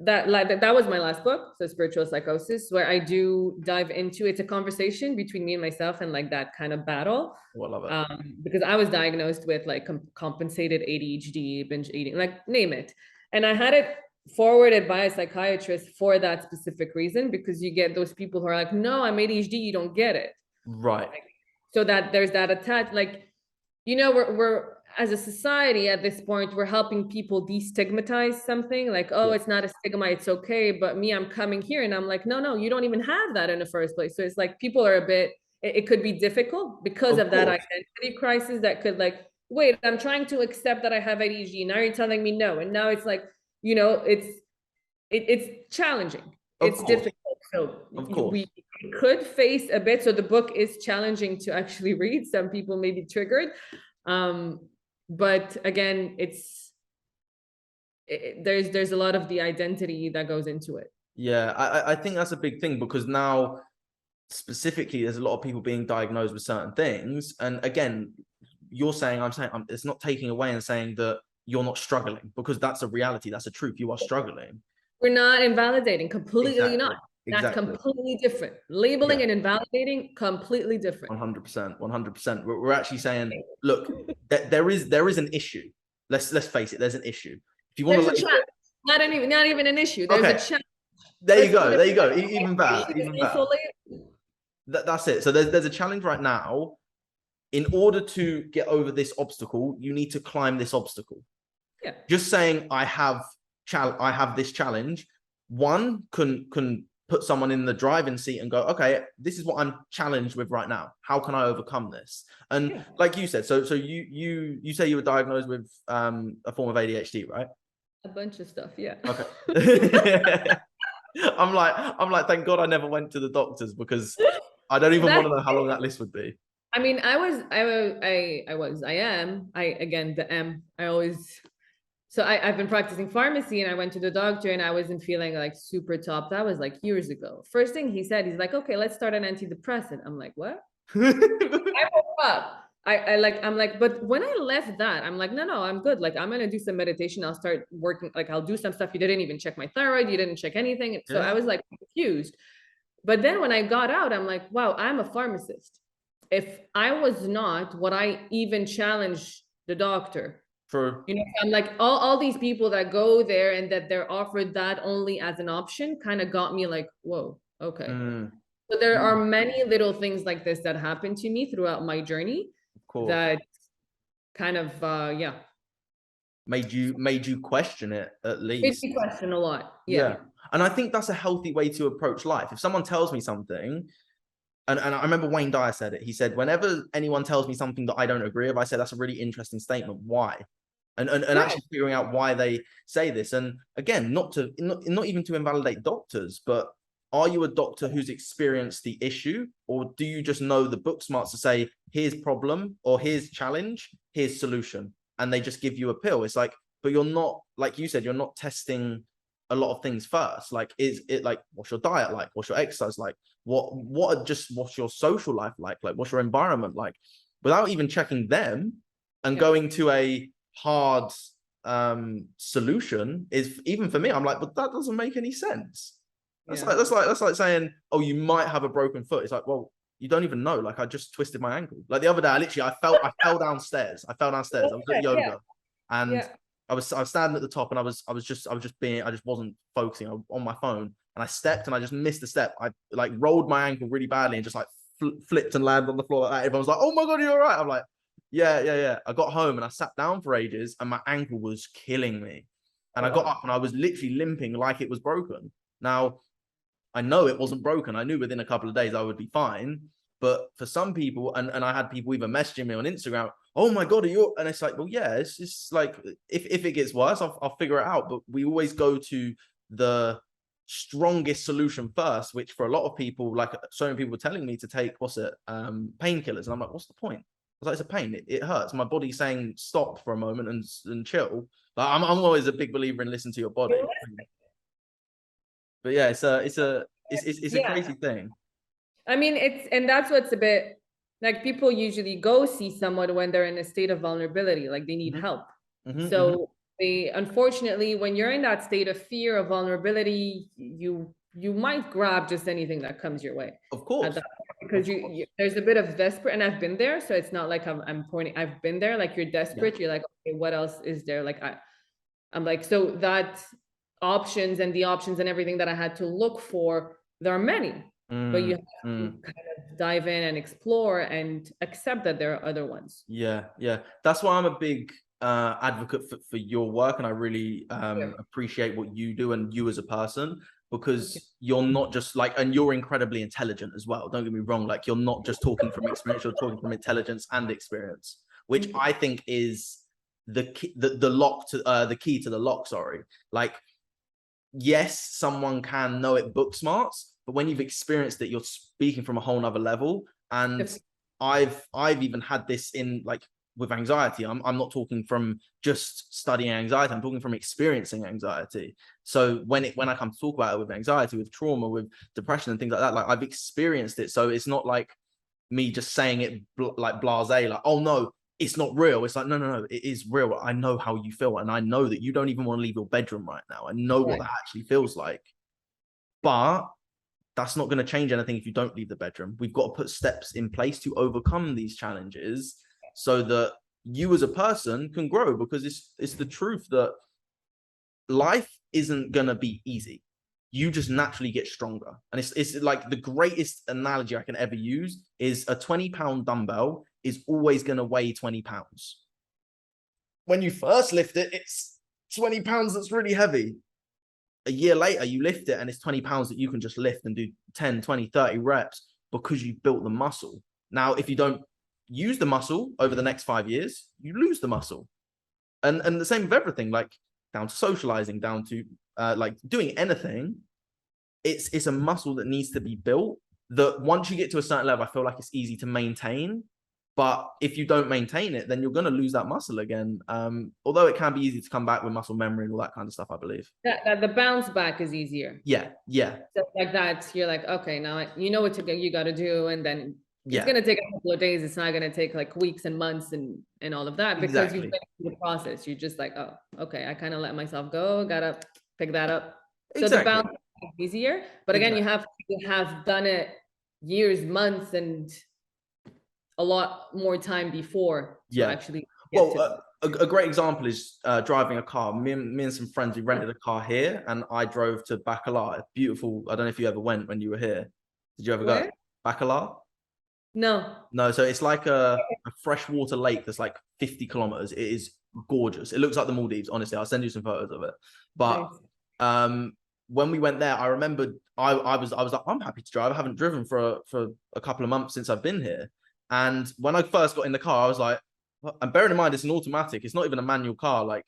S2: that was my last book, so Spiritual Psychosis, where I do dive into, it's a conversation between me and myself, and like that kind of battle.
S1: Oh, I love it.
S2: Because I was diagnosed with like compensated ADHD, binge eating, like name it. And I had it forwarded by a psychiatrist for that specific reason, because you get those people who are like, no, I'm ADHD, you don't get it.
S1: Right.
S2: So that there's that attached, like, we're as a society at this point, we're helping people destigmatize something, like, oh,
S1: Yeah.
S2: it's not a stigma, it's okay. But me, I'm coming here and I'm like, no, you don't even have that in the first place. So it's like people are a bit, it could be difficult because of that identity crisis that could like wait, I'm trying to accept that I have ADHD. Now you're telling me no. And now it's like, you know, it's challenging.
S1: Of
S2: It's
S1: course.
S2: difficult. So
S1: Of course.
S2: we could face a bit. So the book is challenging to actually read. Some people may be triggered. But again, there's a lot of the identity that goes into it.
S1: Yeah, I think that's a big thing, because now specifically there's a lot of people being diagnosed with certain things. And again, you're saying, I'm saying, it's not taking away and saying that you're not struggling, because that's a reality. That's a truth. You are struggling.
S2: We're not invalidating, completely
S1: Exactly.
S2: not. That's
S1: Exactly.
S2: completely different. Labeling and invalidating, completely different.
S1: 100%. 100%. We're actually saying, look, there is an issue. Let's face it. There's an issue. If you want to,
S2: not even an issue. There's a challenge.
S1: There you go. There you go. Even better. Even better. That's it. So there's a challenge right now. In order to get over this obstacle, you need to climb this obstacle.
S2: Yeah.
S1: Just saying I have this challenge, one can put someone in the driving seat and go, okay, this is what I'm challenged with right now. How can I overcome this? And like you said, so you say you were diagnosed with a form of ADHD, right?
S2: A bunch of stuff, yeah.
S1: Okay. I'm like, thank God I never went to the doctors, because I don't even want to know how long that list would be.
S2: I mean, I always, so I've been practicing pharmacy, and I went to the doctor, and I wasn't feeling like super top. That was like years ago. First thing he said, he's like, okay, let's start an antidepressant. I'm like, what? I woke up. I'm like, but when I left that, I'm like, no, I'm good. Like, I'm gonna do some meditation. I'll start working. Like, I'll do some stuff. You didn't even check my thyroid. You didn't check anything. So I was like confused. But then when I got out, I'm like, wow, I'm a pharmacist. If I was not, would I even challenge the doctor?
S1: True.
S2: You know, I'm like, all these people that go there and that they're offered that only as an option kind of got me like, whoa, okay. So there are many little things like this that happened to me throughout my journey that kind of,
S1: made you question it, at least.
S2: Made me question a lot.
S1: Yeah. And I think that's a healthy way to approach life. If someone tells me something, and I remember Wayne Dyer said it, he said, whenever anyone tells me something that I don't agree with, I said, that's a really interesting statement. Why? And actually figuring out why they say this. And again, not even to invalidate doctors, but are you a doctor who's experienced the issue, or do you just know the book smarts to say, here's problem, or here's challenge, here's solution, and they just give you a pill? It's like, but you're not, like you said, you're not testing a lot of things first. Like, is it like, what's your diet like? What's your exercise like? What's your social life like? Like, what's your environment like? Without even checking them and going to a hard solution is, even for me, I'm like, but that doesn't make any sense. That's like saying, oh, you might have a broken foot. It's like, well, you don't even know. Like, I just twisted my ankle. Like the other day, I fell downstairs. I was at yoga, and I was standing at the top, and I just wasn't focusing on my phone, and I stepped, and I just missed a step. I like rolled my ankle really badly and just like flipped and landed on the floor like that. Everyone was like, oh my God, you're all right. I'm like, yeah. I got home and I sat down for ages, and my ankle was killing me. And I got up and I was literally limping like it was broken. Now, I know it wasn't broken. I knew within a couple of days I would be fine. But for some people, and I had people even messaging me on Instagram, oh my God, are you? And it's like, well, yeah, it's just like, if it gets worse, I'll figure it out. But we always go to the strongest solution first, which for a lot of people, like so many people were telling me to take, painkillers. And I'm like, what's the point? I was like, it's a pain. It hurts. My body's saying stop for a moment and chill. Like, I'm always a big believer in listen to your body. But yeah, it's a crazy thing.
S2: I mean, and that's what's a bit like, people usually go see someone when they're in a state of vulnerability, like they need help. So they, unfortunately, when you're in that state of fear, of vulnerability, you might grab just anything that comes your way.
S1: Of course.
S2: Because there's a bit of desperate, and I've been there. So it's not like I'm pointing, I've been there, like you're desperate. You're like, okay, what else is there? Like I'm like, so that options and everything that I had to look for, there are many, but you have to kind of dive in and explore and accept that there are other ones. Yeah.
S1: That's why I'm a big advocate for your work, and I really appreciate what you do and you as a person, because you're not just like, and you're incredibly intelligent as well. Don't get me wrong. Like, you're not just talking from experience, you're talking from intelligence and experience, which I think is the key, the key to the lock. Sorry, like, yes, someone can know it book smarts, but when you've experienced it, you're speaking from a whole nother level. And I've even had this in, like, with anxiety. I'm not talking from just studying anxiety. I'm talking from experiencing anxiety. So when I come to talk about it with anxiety, with trauma, with depression and things like that, like, I've experienced it. So it's not like me just saying it like blasé, like, oh no, it's not real. It's like, no, it is real. I know how you feel, and I know that you don't even want to leave your bedroom right now. I know what that actually feels like. But that's not going to change anything if you don't leave the bedroom. We've got to put steps in place to overcome these challenges so that you as a person can grow, because it's the truth that life isn't going to be easy. You just naturally get stronger. And it's like, the greatest analogy I can ever use is a 20-pound dumbbell is always going to weigh 20 pounds. When you first lift it, it's 20 pounds that's really heavy. A year later, you lift it and it's 20 pounds that you can just lift and do 10, 20, 30 reps because you've built the muscle. Now, if you don't use the muscle over the next 5 years, you lose the muscle. And the same with everything, like down to socializing, down to like doing anything. It's a muscle that needs to be built, that once you get to a certain level, I feel like it's easy to maintain. But if you don't maintain it, then you're going to lose that muscle again. Although it can be easy to come back with muscle memory and all that kind of stuff, I believe.
S2: The bounce back is easier.
S1: Yeah.
S2: So like that, you're like, okay, now you know what you got to do, and then it's going to take a couple of days. It's not going to take like weeks and months and all of that, because you've been through the process. You're just like, oh, okay, I kind of let myself go. Gotta pick that up. So the bounce back is easier, but again, you have to have done it years, months, and a lot more time before to actually
S1: a great example is driving a car. Me and some friends, we rented a car here, and I drove to Bacala. Beautiful. I don't know if you ever went when you were here. Did you ever go? Bacala?
S2: No,
S1: so it's like a freshwater lake that's like 50 kilometers. It is gorgeous. It looks like the Maldives, honestly. I'll send you some photos of it. But when we went there, I remember I was like, I'm happy to drive. I haven't driven for a couple of months since I've been here. And when I first got in the car, I was like, and bearing in mind, it's an automatic. It's not even a manual car. Like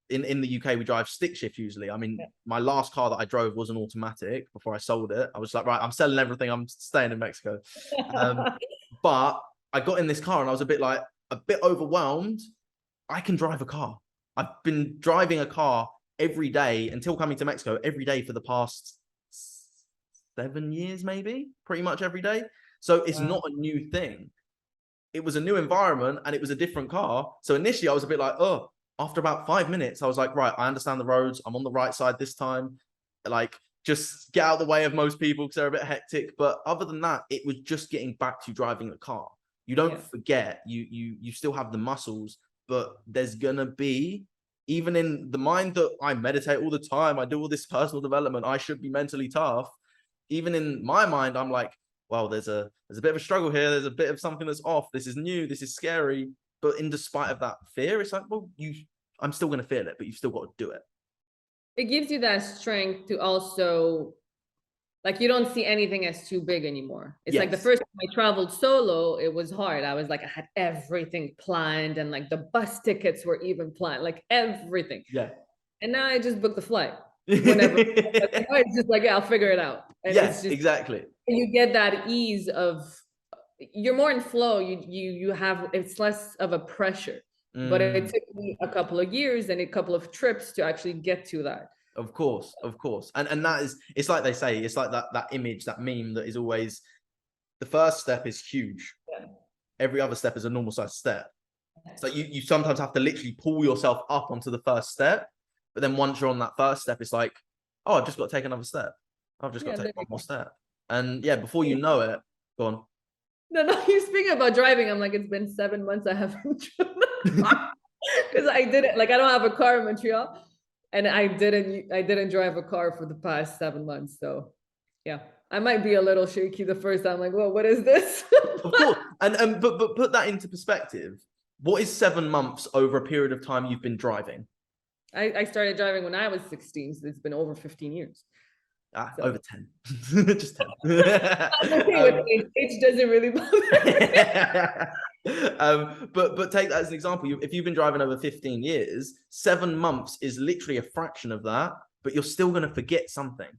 S1: in the UK, we drive stick shift usually. I mean, my last car that I drove was an automatic before I sold it. I was like, right, I'm selling everything. I'm staying in Mexico. But I got in this car and I was a bit overwhelmed. I can drive a car. I've been driving a car every day until coming to Mexico, every day for the past 7 years, maybe, pretty much every day. So it's not a new thing. It was a new environment and it was a different car. So initially I was a bit like, oh, after about 5 minutes, I was like, right, I understand the roads. I'm on the right side this time. Like, just get out of the way of most people because they're a bit hectic. But other than that, it was just getting back to driving a car. You don't forget, you still have the muscles, but there's gonna be, even in the mind that I meditate all the time, I do all this personal development, I should be mentally tough. Even in my mind, I'm like, well, there's a bit of a struggle here. There's a bit of something that's off. This is new. This is scary. But in despite of that fear, it's like, well, I'm still going to feel it, but you've still got to do it.
S2: It gives you that strength to also, like, you don't see anything as too big anymore. It's like the first time I traveled solo, it was hard. I was like, I had everything planned, and like the bus tickets were even planned, like everything.
S1: Yeah.
S2: And now I just book the flight whenever. It's just like, I'll figure it out. And
S1: yes, exactly.
S2: You get that ease of, you're more in flow. You have, it's less of a pressure. But it took me a couple of years and a couple of trips to actually get to that.
S1: Of course. And that is, it's like they say, it's like that image, that meme that is always, the first step is huge. Yeah. Every other step is a normal size step. So you sometimes have to literally pull yourself up onto the first step. But then once you're on that first step, it's like, oh, I've just got to take another step. I've just got to take one more step. And before you know it, go on. No,
S2: you're speaking about driving. I'm like, it's been 7 months I haven't driven because I didn't, like, I don't have a car in Montreal, and I didn't drive a car for the past 7 months. So yeah, I might be a little shaky the first time, like, well, what is this?
S1: Of course. And but put that into perspective. What is 7 months over a period of time you've been driving?
S2: I started driving when I was 16, so it's been over 15 years.
S1: So. Over 10. Just 10.
S2: I'm okay with age. Age doesn't really bother me.
S1: But take that as an example. If you've been driving over 15 years, 7 months is literally a fraction of that, but you're still going to forget something.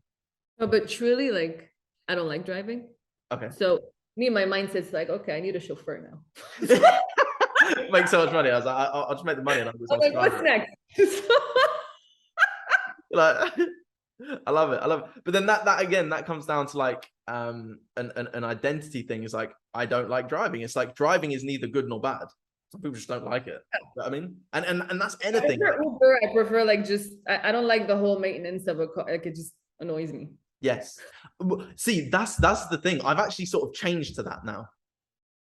S2: No, but truly, like, I don't like driving.
S1: Okay.
S2: So my mindset's like, okay, I need a chauffeur now.
S1: Make so much money. I was like, I'll just make the money. And
S2: I'm like, what's next?
S1: Like, I love it. But then that again, that comes down to like an identity thing. Is like, I don't like driving. It's like driving is neither good nor bad. Some people just don't like it. You know what I mean, and that's anything.
S2: I prefer like just I don't like the whole maintenance of a car. Like it just annoys me.
S1: Yes. See, that's the thing. I've actually sort of changed to that now.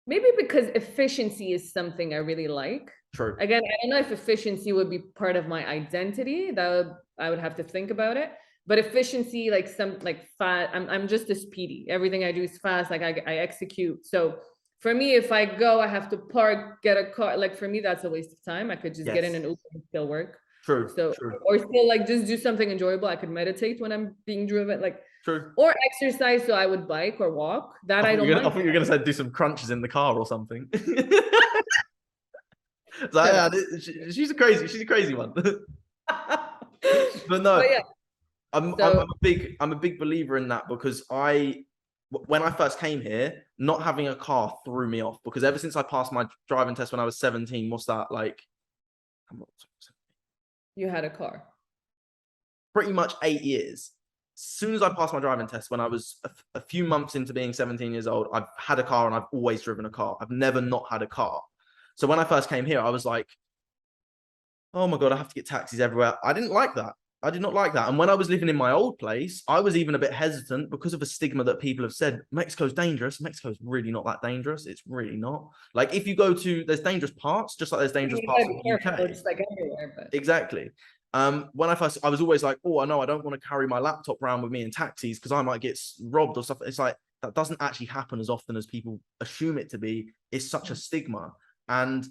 S2: Maybe because efficiency is something I really like.
S1: True.
S2: Again, I don't know if efficiency would be part of my identity. I would have to think about it. But efficiency, like fast, I'm just a speedy. Everything I do is fast. Like I execute. So for me, if I go, I have to park, get a car. Like for me, that's a waste of time. I could just get in an Uber and still work.
S1: True.
S2: So or still like just do something enjoyable. I could meditate when I'm being driven. Like
S1: true.
S2: Or exercise. So I would bike or walk. That I don't mind.
S1: I thought you were gonna say do some crunches in the car or something. So, yeah, she's a crazy one. But no.
S2: But yeah.
S1: I'm a big believer in that, because when I first came here, not having a car threw me off, because ever since I passed my driving test when I was 17, what's that like?
S2: You had a car.
S1: Pretty much 8 years. As soon as I passed my driving test, when I was a few months into being 17 years old, I've had a car and I've always driven a car. I've never not had a car. So when I first came here, I was like, oh my God, I have to get taxis everywhere. I didn't like that. I did not like that. And when I was living in my old place, I was even a bit hesitant because of a stigma that people have said, Mexico's dangerous. Mexico's really not that dangerous. It's really not. Like if you go to, there's dangerous parts, just like there's dangerous parts in the UK.
S2: It's like everywhere, but...
S1: Exactly. When I was always like, oh, I know I don't want to carry my laptop around with me in taxis because I might get robbed or stuff. It's like, that doesn't actually happen as often as people assume it to be. It's such a stigma. And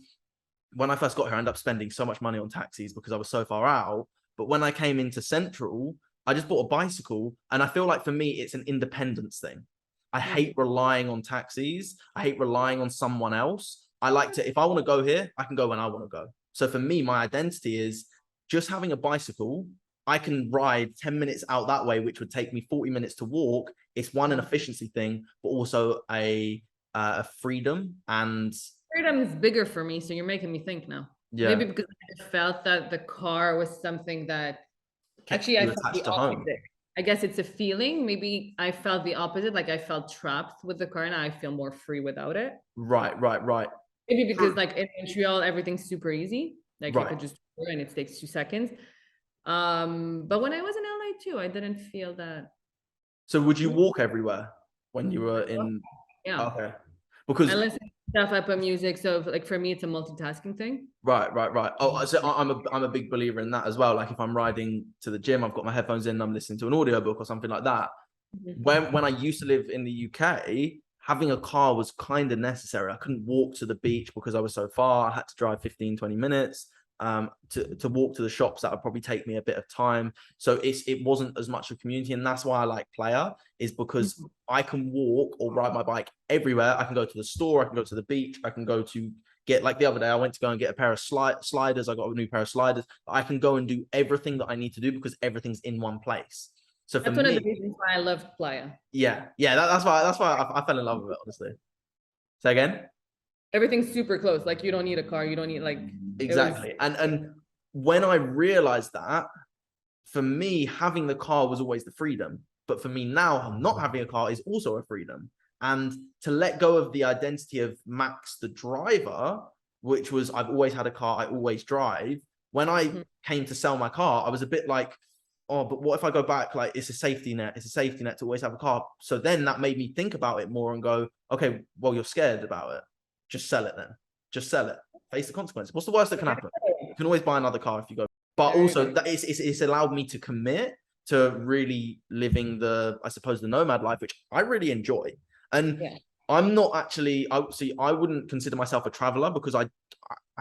S1: when I first got here, I ended up spending so much money on taxis because I was so far out. But when I came into Central, I just bought a bicycle. And I feel like for me, it's an independence thing. I hate relying on taxis. I hate relying on someone else. I like to, if I want to go here, I can go when I want to go. So for me, my identity is just having a bicycle. I can ride 10 minutes out that way, which would take me 40 minutes to walk. It's one, an efficiency thing, but also a freedom. And
S2: freedom is bigger for me. So you're making me think now. Yeah. Maybe because I felt that the car was something that actually I felt the opposite. I guess it's a feeling. Maybe I felt the opposite. Like I felt trapped with the car and I feel more free without it.
S1: Right.
S2: Maybe because like in Montreal, everything's super easy. Like I could just do it and it takes 2 seconds. But when I was in LA too, I didn't feel that. So
S1: would you walk everywhere when you were in?
S2: Yeah.
S1: Okay. Because
S2: I listen to stuff, I put music. So like for me, it's a multitasking thing.
S1: Right. Oh, so I'm a big believer in that as well. Like if I'm riding to the gym, I've got my headphones in and I'm listening to an audiobook or something like that. Mm-hmm. When I used to live in the UK, having a car was kind of necessary. I couldn't walk to the beach because I was so far. I had to drive 15-20 minutes to walk to the shops. That would probably take me a bit of time. So it wasn't as much a community. And that's why I like Playa, is because I can walk or ride my bike everywhere. I can go to the store, I can go to the beach, I can go to get, like the other day, I went to go and get a pair of sliders. I got a new pair of sliders. I can go and do everything that I need to do because everything's in one place. So
S2: that's one of the reasons why I loved Playa.
S1: Yeah. That's why I fell in love with it, honestly. Say again?
S2: Everything's super close. Like you don't need a car. You don't need like.
S1: Exactly. And when I realized that, for me, having the car was always the freedom. But for me now, not having a car is also a freedom. And to let go of the identity of Max, the driver, which was, I've always had a car, I always drive. When I came to sell my car, I was a bit like, oh, but what if I go back? Like, it's a safety net. It's a safety net to always have a car. So then that made me think about it more and go, okay, well, you're scared about it. Just sell it then. Just sell it. Face the consequences. What's the worst that can happen? You can always buy another car if you go. But also, that it's allowed me to commit to really living the nomad life, which I really enjoy. And I'm not actually, I wouldn't consider myself a traveler because I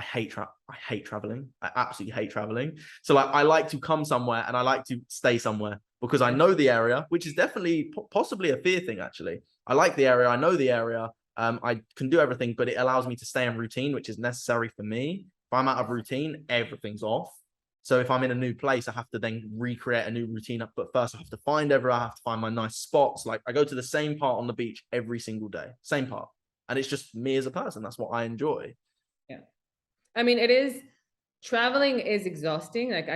S1: hate traveling. I absolutely hate traveling. So like, I like to come somewhere and I like to stay somewhere because I know the area, which is definitely possibly a fear thing, actually. I like the area. I know the area. I can do everything, but it allows me to stay in routine, which is necessary for me. If I'm out of routine, everything's off. So if I'm in a new place, I have to then recreate a new routine. But first I have to find everywhere. I have to find my nice spots. Like I go to the same part on the beach every single day, same part. And it's just me as a person. That's what I enjoy.
S2: Yeah. I mean, traveling is exhausting. Like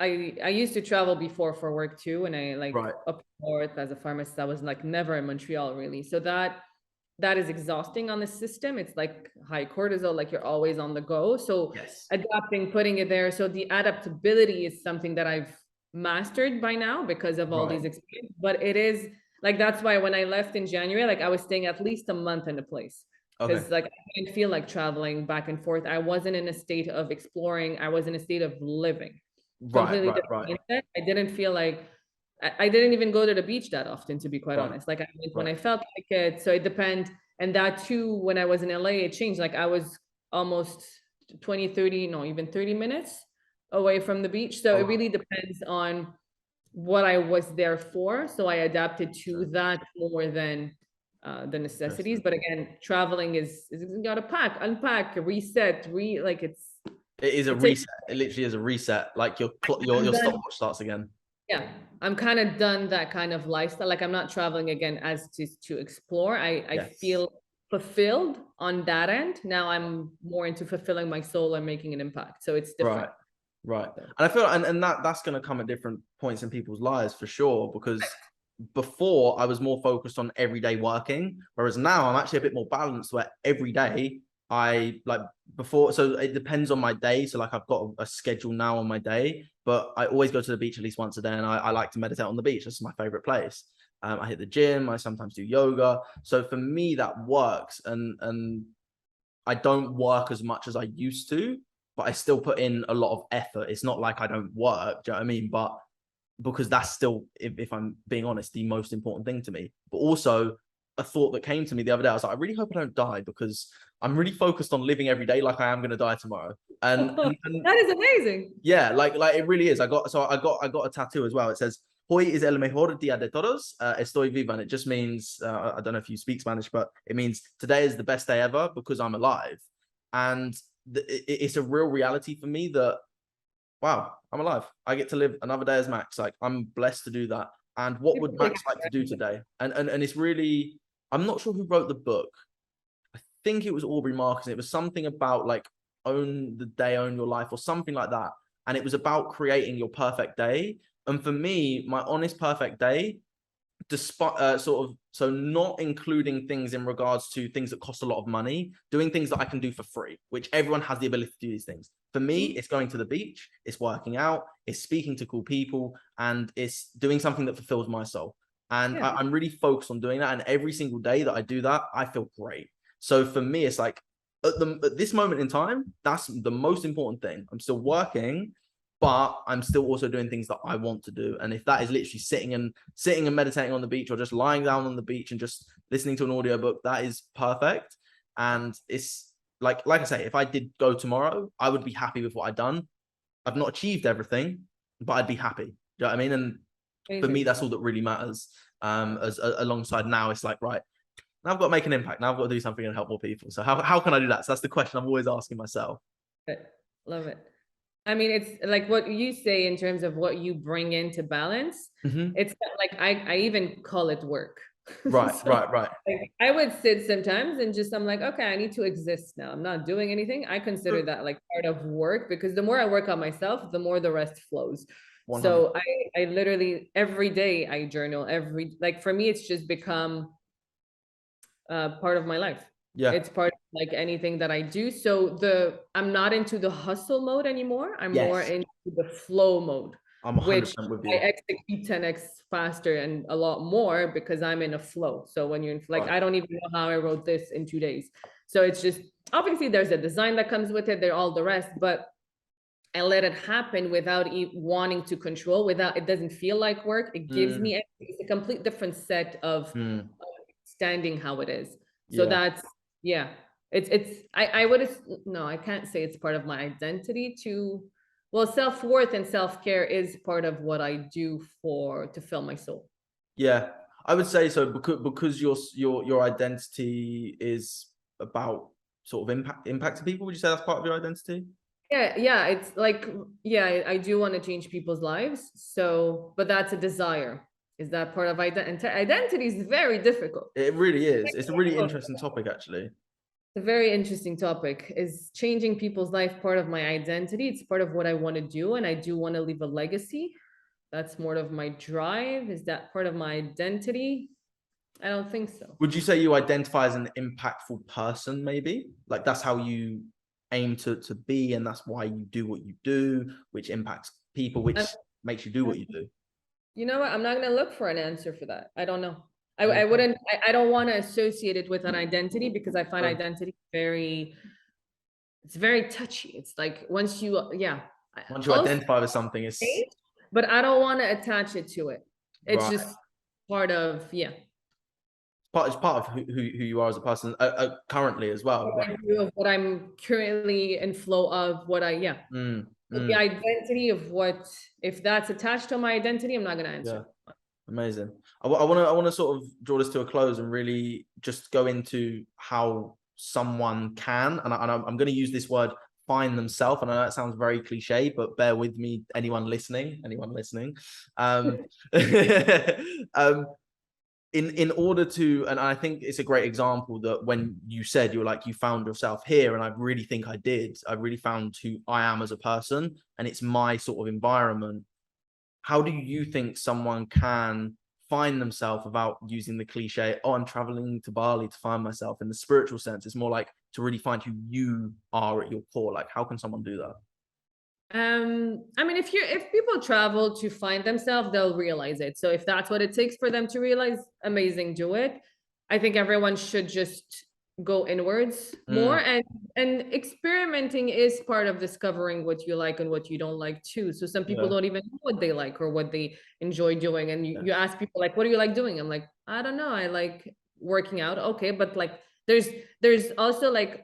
S2: I used to travel before for work too. And I like up north as a pharmacist, I was like never in Montreal really. So that is exhausting on the system. It's like high cortisol, like you're always on the go. So adapting, putting it there. So the adaptability is something that I've mastered by now because of all these experiences. But it is like, that's why when I left in January, like I was staying at least a month in a place. Because like I didn't feel like traveling back and forth. I wasn't in a state of exploring. I was in a state of living. Completely different. I didn't feel like I didn't even go to the beach that often, to be quite honest. Like I went when I felt like it. So it depends. And that too, when I was in LA, it changed. Like I was almost 20, 30, no, even 30 minutes away from the beach. So it really depends on what I was there for. So I adapted to that more than the necessities. But again, traveling is you gotta unpack, reset, it
S1: is a reset. It literally is a reset. Like your stopwatch starts again.
S2: Yeah, I'm kind of done that kind of lifestyle. Like I'm not traveling again as to explore. I feel fulfilled on that end. Now I'm more into fulfilling my soul and making an impact. So it's different.
S1: Right. And I feel and that's going to come at different points in people's lives for sure, because before I was more focused on everyday working, whereas now I'm actually a bit more balanced where every day I like before. So it depends on my day. So like I've got a schedule now on my day, but I always go to the beach at least once a day, and I like to meditate on the beach. That's my favorite place. I hit the gym. I sometimes do yoga. So for me, that works. And I don't work as much as I used to, but I still put in a lot of effort. It's not like I don't work. Do you know what I mean? But because that's still, if I'm being honest, the most important thing to me. But also a thought that came to me the other day, I was like, I really hope I don't die, because I'm really focused on living every day like I am going to die tomorrow. And
S2: that is amazing.
S1: Yeah, like it really is. I got a tattoo as well. It says, "Hoy es el mejor día de todos. Estoy viva." And it just means, I don't know if you speak Spanish, but it means today is the best day ever because I'm alive. And it's a real reality for me that, wow, I'm alive. I get to live another day as Max. Like I'm blessed to do that. And what would Max like to do today? And it's really, I'm not sure who wrote the book. I think it was Aubrey Marcus. It was something about like own the day, own your life, or something like that. And it was about creating your perfect day. And for me, my honest perfect day, despite so not including things in regards to things that cost a lot of money, doing things that I can do for free, which everyone has the ability to do these things. For me, it's going to the beach, it's working out, it's speaking to cool people, and it's doing something that fulfills my soul. And I'm really focused on doing that. And every single day that I do that, I feel great. So for me, it's like at this moment in time, that's the most important thing. I'm still working, but I'm still also doing things that I want to do. And if that is literally sitting and meditating on the beach, or just lying down on the beach and just listening to an audiobook, that is perfect. And it's like I say, if I did go tomorrow, I would be happy with what I'd done. I've not achieved everything, but I'd be happy. Do you know what I mean? And for me, that's all that really matters. Alongside now, it's like, right, now I've got to make an impact. Now I've got to do something and help more people. So how can I do that? So that's the question I'm always asking myself.
S2: Love it. I mean, it's like what you say in terms of what you bring into balance. It's like I even call it work.
S1: Right.
S2: Like, I would sit sometimes and just, I'm like, okay, I need to exist now. I'm not doing anything. I consider that like part of work, because the more I work on myself, the more the rest flows. 100%. So I literally every day I journal. Like for me, it's just become part of my life. Yeah, it's part of like anything that I do. So I'm not into the hustle mode anymore. I'm more into the flow mode. I'm 100% with you. I execute 10x faster and a lot more because I'm in a flow. So when you're in, like, I don't even know how I wrote this in 2 days. So it's just, obviously there's a design that comes with it. They're all the rest, but I let it happen without wanting to control, it doesn't feel like work. It gives me a complete different set of understanding how it is. So that's, I can't say it's part of my identity self-worth and self-care is part of what I do to fill my soul.
S1: Yeah. I would say so, because your identity is about sort of impacting people. Would you say that's part of your identity?
S2: Yeah, it's like, yeah, I do want to change people's lives. So, but that's a desire. Is that part of identity? Identity is very difficult.
S1: It really is. It's a really interesting topic, actually.
S2: It's a very interesting topic. Is changing people's life part of my identity? It's part of what I want to do, and I do want to leave a legacy. That's more of my drive. Is that part of my identity? I don't think so.
S1: Would you say you identify as an impactful person, maybe? Like that's how you aim to be, and that's why you do what you do, which impacts people, which makes you do what you do.
S2: You know what? I'm not going to look for an answer for that. I don't know. I wouldn't, I don't want to associate it with an identity, because I find identity it's very touchy. It's like once you
S1: identify with something, it's,
S2: but I don't want to attach it to it. It's
S1: right.
S2: just part of,
S1: It's part of who you are as a person currently as well.
S2: What I'm currently in flow of, what the identity of what, if that's attached to my identity, I'm not going to answer.
S1: Yeah. Amazing. I want to sort of draw this to a close and really just go into how someone can, and I'm going to use this word, find themselves. And I know that sounds very cliche, but bear with me, anyone listening. In order to, and I think it's a great example that when you said you were like, you found yourself here, and I really think I did. I really found who I am as a person, and it's my sort of environment. How do you think someone can find themselves without using the cliche, oh, I'm traveling to Bali to find myself? In the spiritual sense, it's more like to really find who you are at your core. Like, how can someone do that?
S2: I mean, if people travel to find themselves, they'll realize it. So if that's what it takes for them to realize, amazing, do it. I think everyone should just go inwards more, and experimenting is part of discovering what you like and what you don't like too. So some people don't even know what they like or what they enjoy doing. And you ask people like, what do you like doing? I'm like, I don't know. I like working out. Okay. But like, there's also like,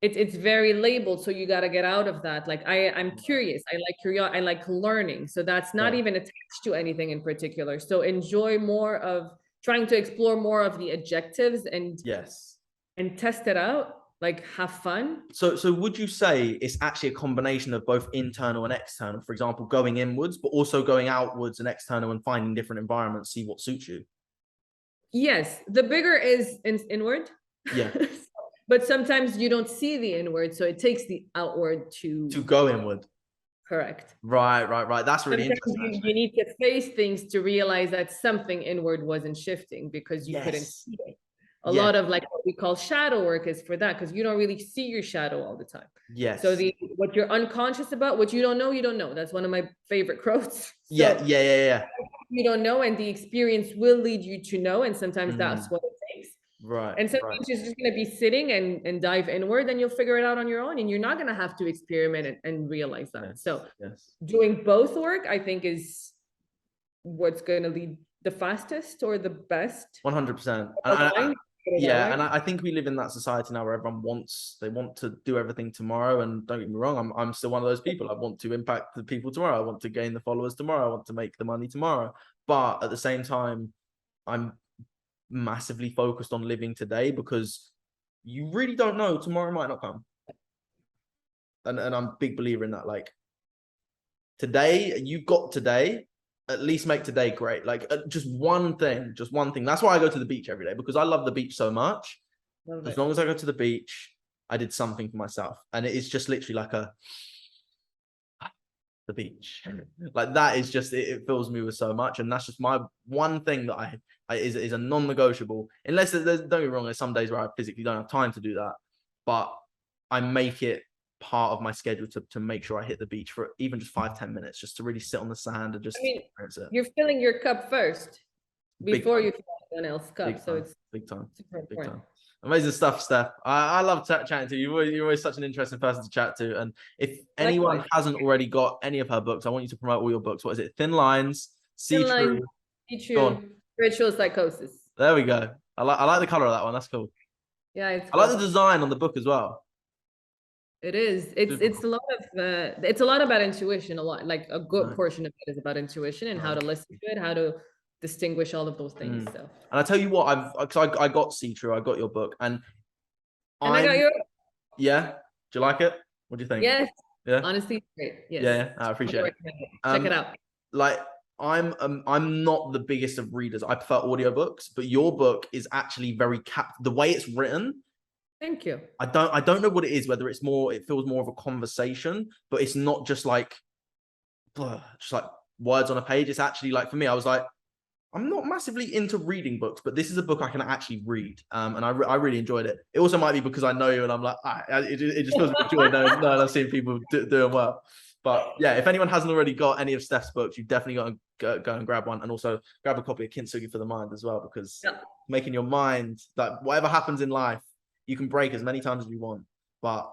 S2: it's very labeled. So you got to get out of that. Like I'm curious. I like learning. So that's not even attached to anything in particular. So enjoy more of trying to explore more of the adjectives and test it out, like have fun.
S1: So would you say it's actually a combination of both internal and external? For example, going inwards, but also going outwards and external and finding different environments, see what suits you?
S2: Yes, the bigger is inward.
S1: Yeah.
S2: But sometimes you don't see the inward, so it takes the outward to
S1: go inward.
S2: Correct.
S1: Right. That's really interesting.
S2: You need to face things to realize that something inward wasn't shifting because you couldn't see it. A lot of like what we call shadow work is for that, because you don't really see your shadow all the time.
S1: Yes.
S2: So what you're unconscious about, what you don't know, you don't know. That's one of my favorite quotes. So
S1: yeah.
S2: You don't know, and the experience will lead you to know, and sometimes that's what it takes.
S1: Right.
S2: And sometimes you're just going to be sitting and dive inward, and you'll figure it out on your own, and you're not going to have to experiment and realize that. Doing both work, I think, is what's going to lead the fastest or the best.
S1: 100%. And I think we live in that society now where everyone want to do everything tomorrow. And don't get me wrong, I'm still one of those people. I want to impact the people tomorrow. I want to gain the followers tomorrow. I want to make the money tomorrow. But at the same time, I'm massively focused on living today, because you really don't know, tomorrow might not come. And I'm a big believer in that. Like, today, you've got today, at least make today great. Like just one thing. That's why I go to the beach every day, because I love the beach so much. As long as I go to the beach, I did something for myself. And it is just literally like the beach. Like that is just, it fills me with so much. And that's just my one thing that is a non-negotiable. Unless don't get me wrong, there's some days where I physically don't have time to do that, but I make it part of my schedule to make sure I hit the beach for even just 5-10 minutes, just to really sit on the sand and just experience it.
S2: You're filling your cup first before you fill anyone else's cup. So it's
S1: big time. Amazing stuff, Steph. I love chatting to you. You're always such an interesting person to chat to. And if anyone hasn't already got any of her books, I want you to promote all your books. What is it? Thin Lines, See True,
S2: Spiritual Psychosis.
S1: There we go. I like the color of that one. That's cool.
S2: Yeah,
S1: I like the design on the book as well.
S2: It is. It's a lot of it's a lot about intuition. A lot, like a good portion of it is about intuition and how to listen to it, how to distinguish all of those things. So,
S1: And I tell you what, I got See True, I got your book, and
S2: I got your
S1: yeah. Do you like it? What do you think?
S2: yes.
S1: Yeah.
S2: Honestly, great. Yes.
S1: Yeah, I appreciate it.
S2: Check it out.
S1: Like I'm not the biggest of readers. I prefer audiobooks, but your book is actually very the way it's written.
S2: Thank you.
S1: I don't know what it is, whether it's more, it feels more of a conversation, but it's not just like words on a page. It's actually like, for me, I was like, I'm not massively into reading books, but this is a book I can actually read. And I really enjoyed it. It also might be because I know you and I'm like, it just feels with joy knowing I've seen people doing well. But yeah, if anyone hasn't already got any of Steph's books, you've definitely got to go and grab one, and also grab a copy of Kintsugi for the Mind as well, because making your mind, that whatever happens in life, you can break as many times as you want, but